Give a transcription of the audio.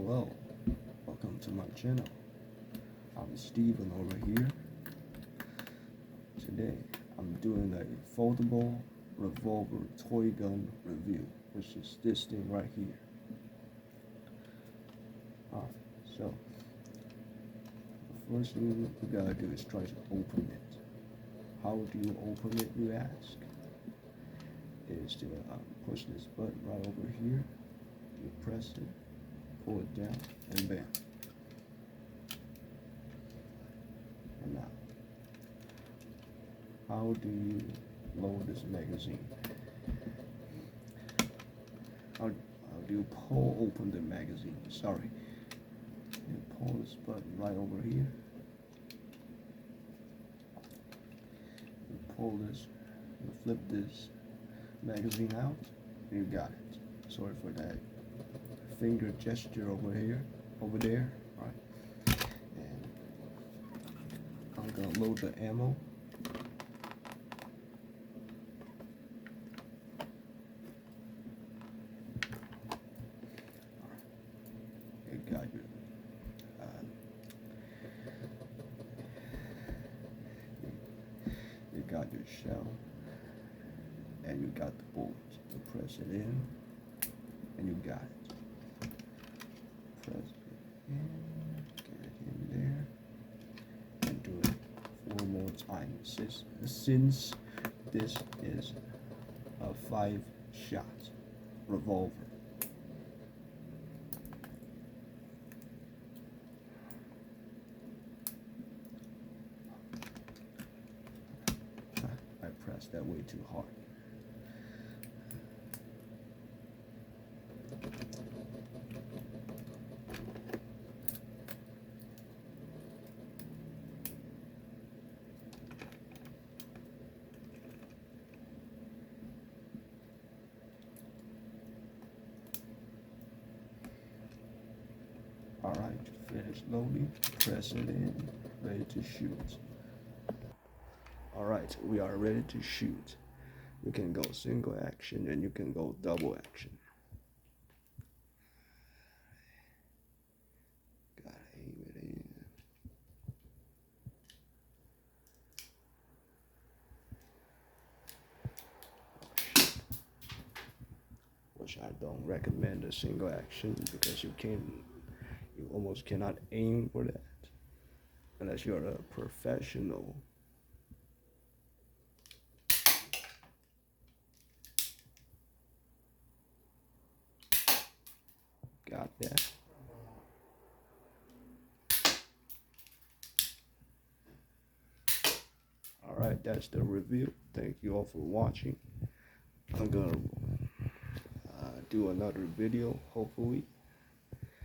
Hello, welcome to my channel. I'm Steven over here. Today I'm doing a foldable revolver toy gun review, which is this thing right here. Alright, so the first thing you gotta do is try to open it. How do you open it, you ask? Is to push this button right over here. You press it, pull it down, and bam. And now, how do you load this magazine? How do you pull open the magazine? Sorry. You pull this button right over here. You pull this, you flip this magazine out, and you got it. Sorry for that finger gesture over there. Right. And I'm gonna load the ammo. You got your you got your shell, and you got the bullet. You press it in, and you got it. Press it in, get it in there, and do it 4 more times. Since this is a 5-shot revolver. I pressed that way too hard. Alright, finish loading, press it in, ready to shoot. Alright, we are ready to shoot. You can go single action and you can go double action. Gotta aim it in. Which I don't recommend a single action because you almost cannot aim for that unless you're a professional. Got that? Alright, that's the review. Thank you all for watching. I'm gonna do another video, hopefully.